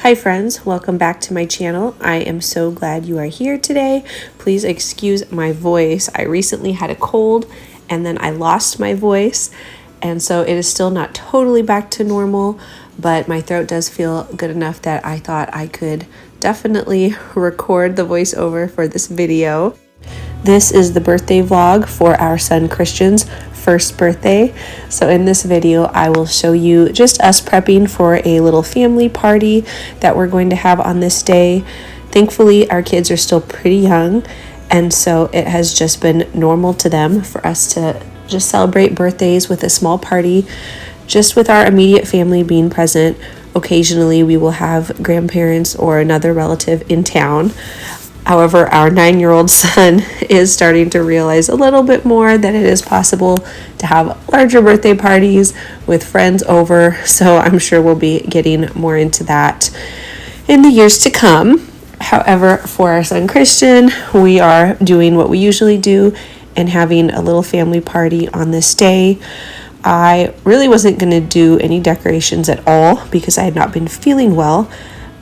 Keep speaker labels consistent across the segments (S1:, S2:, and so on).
S1: Hi friends, welcome back to my channel. I am so glad you are here today. Please excuse my voice. I recently had a cold and then I lost my voice, and so it is still not totally back to normal, but my throat does feel good enough that I thought I could definitely record the voiceover for this video. This is the birthday vlog for our son Christian's first birthday. So in this video, I will show you just us prepping for a little family party that we're going to have on this day. Thankfully, our kids are still pretty young, and so it has just been normal to them for us to just celebrate birthdays with a small party, just with our immediate family being present. Occasionally, we will have grandparents or another relative in town. However, our 9-year-old son is starting to realize a little bit more that it is possible to have larger birthday parties with friends over, so I'm sure we'll be getting more into that in the years to come. However, for our son Christian, we are doing what we usually do and having a little family party on this day. I really wasn't going to do any decorations at all because I had not been feeling well,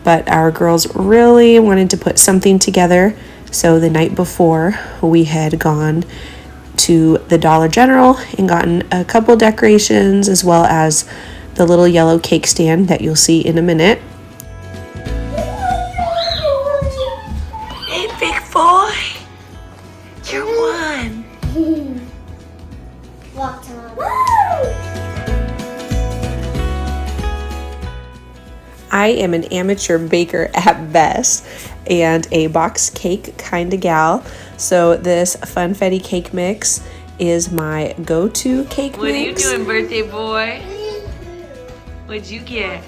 S1: but our girls really wanted to put something together. So the night before, we had gone to the Dollar General and gotten a couple decorations, as well as the little yellow cake stand that you'll see in a minute. Hey, big boy, you're one.
S2: Walked on.
S1: I am an amateur baker at best and a box cake kind of gal. So this Funfetti cake mix is my go-to cake mix.
S3: What are you doing, birthday boy? What'd you get?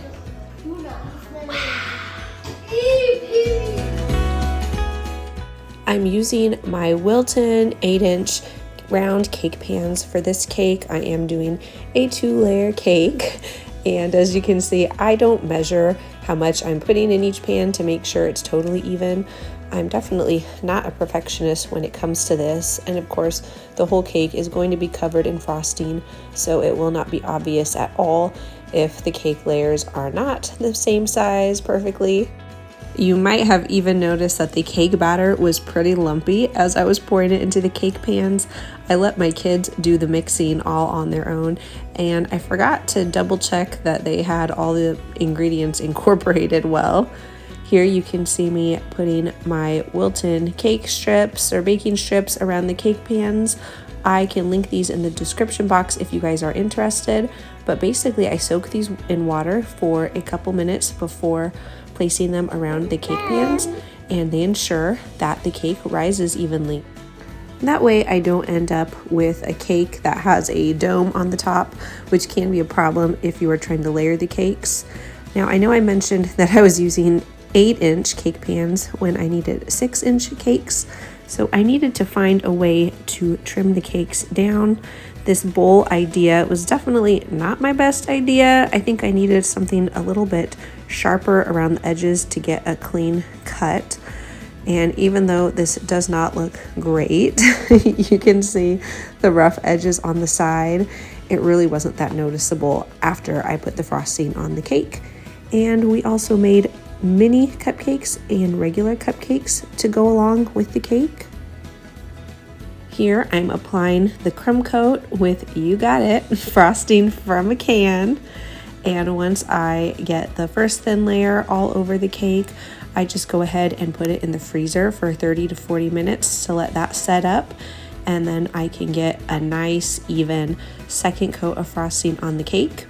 S1: I'm using my Wilton 8-inch round cake pans for this cake. I am doing a 2-layer cake. And as you can see, I don't measure how much I'm putting in each pan to make sure it's totally even. I'm definitely not a perfectionist when it comes to this. And of course, the whole cake is going to be covered in frosting, so it will not be obvious at all if the cake layers are not the same size perfectly. You might have even noticed that the cake batter was pretty lumpy as I was pouring it into the cake pans. I let my kids do the mixing all on their own, and I forgot to double check that they had all the ingredients incorporated well. Here you can see me putting my Wilton cake strips or baking strips around the cake pans. I can link these in the description box if you guys are interested, but basically I soak these in water for a couple minutes before placing them around the cake pans, and they ensure that the cake rises evenly. That way I don't end up with a cake that has a dome on the top, which can be a problem if you are trying to layer the cakes. Now I know I mentioned that I was using 8-inch cake pans when I needed 6-inch cakes, so I needed to find a way to trim the cakes down. This bowl idea was definitely not my best idea. I think I needed something a little bit sharper around the edges to get a clean cut. And even though this does not look great, you can see the rough edges on the side. It really wasn't that noticeable after I put the frosting on the cake. And we also made mini cupcakes and regular cupcakes to go along with the cake. Here I'm applying the crumb coat with, you got it, frosting from a can. And once I get the first thin layer all over the cake, I just go ahead and put it in the freezer for 30 to 40 minutes to let that set up. And then I can get a nice even second coat of frosting on the cake.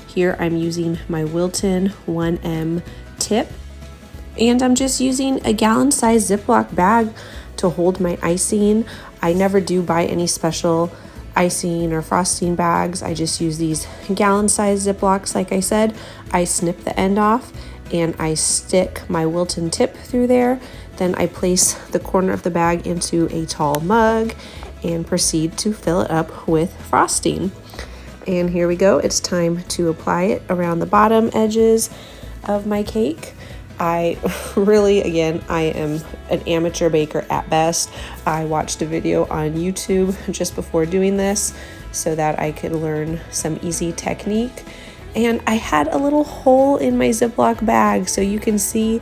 S1: Here I'm using my Wilton 1M tip. And I'm just using a gallon-sized Ziploc bag to hold my icing. I never do buy any special icing or frosting bags. I just use these gallon-sized Ziplocs like I said. I snip the end off and I stick my Wilton tip through there. Then I place the corner of the bag into a tall mug and proceed to fill it up with frosting. And here we go. It's time to apply it around the bottom edges of my cake. I am an amateur baker at best. I watched a video on YouTube just before doing this so that I could learn some easy technique. And I had a little hole in my Ziploc bag, so you can see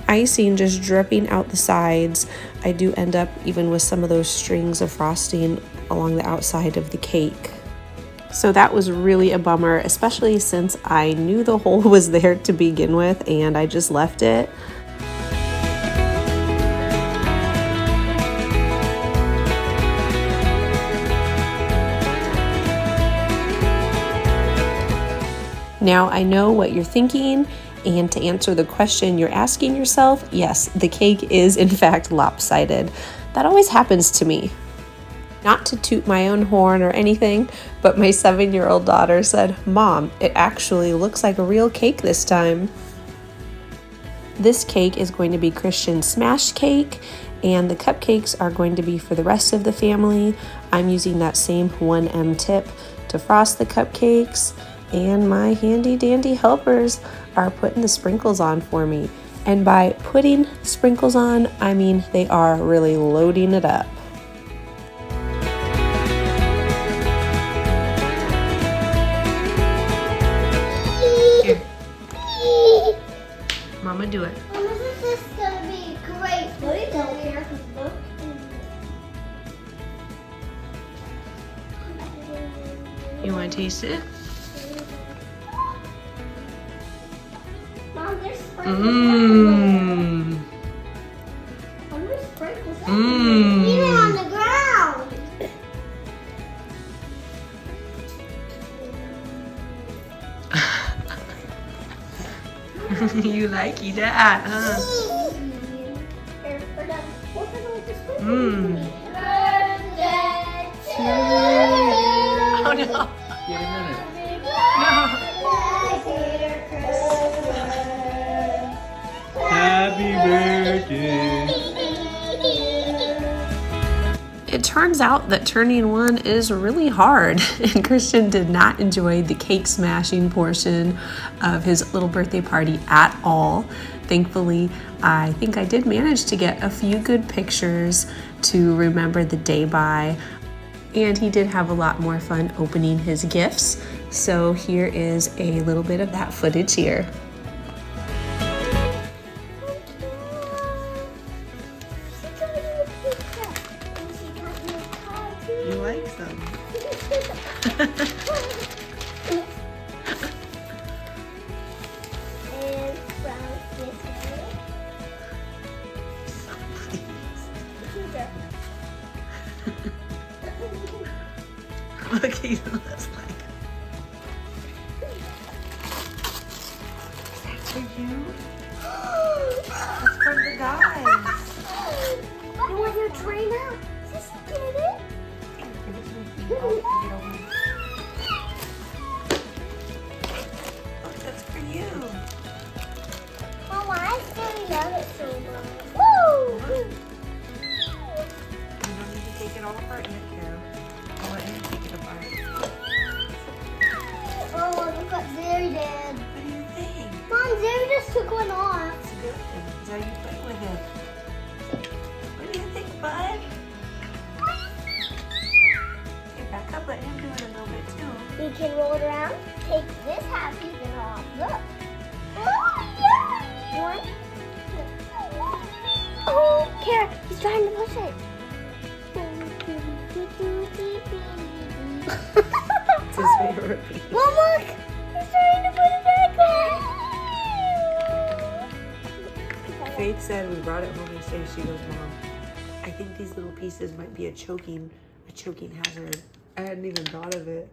S1: icing just dripping out the sides. I do end up even with some of those strings of frosting along the outside of the cake. So that was really a bummer, especially since I knew the hole was there to begin with and I just left it. Now I know what you're thinking, and to answer the question you're asking yourself, yes, the cake is in fact lopsided. That always happens to me. Not to toot my own horn or anything, but my 7-year-old daughter said, "Mom, it actually looks like a real cake this time." This cake is going to be Christian's smash cake, and the cupcakes are going to be for the rest of the family. I'm using that same 1M tip to frost the cupcakes, and my handy dandy helpers are putting the sprinkles on for me. And by putting sprinkles on, I mean they are really loading it up. Here. Mama, do it.
S2: Mama, this is gonna be great. What do you don't care?
S1: You want to taste it?
S2: Mom, there's sprinkles
S1: Mmm.
S2: Mom, there's sprinkles
S1: Mmm.
S2: even on the ground.
S1: You like that, huh? Mmm. Oh no.
S4: Get a minute. Happy birthday.
S1: It turns out that turning one is really hard, and Christian did not enjoy the cake smashing portion of his little birthday party at all. Thankfully, I think I did manage to get a few good pictures to remember the day by, and he did have a lot more fun opening his gifts. So here is a little bit of that footage here.
S4: You like them? Look, he looks like. That's for you? That's for the guys.
S2: You want your trainer? Just get it.
S4: Look, that's for you.
S2: Mama, I really love it so much. Woo!
S4: You don't need to take it all apart yet, Carol. I'll let him take it apart.
S2: Oh, look what Zary did.
S4: What do you think?
S2: Mom, Zary just took one off.
S4: It's good. Is how you play with it. What do you think, bud? Okay, back up. Let him do it a little bit too.
S2: We can roll it around, take this half piece and off. Look. Oh, yeah. One. Oh, Kara, he's trying to push it.
S4: It's his favorite piece.
S2: Mom, look. He's trying to put it back on.
S4: Faith said we brought it home yesterday. She goes, Mom, I think these little pieces might be a choking hazard. I hadn't even thought of it.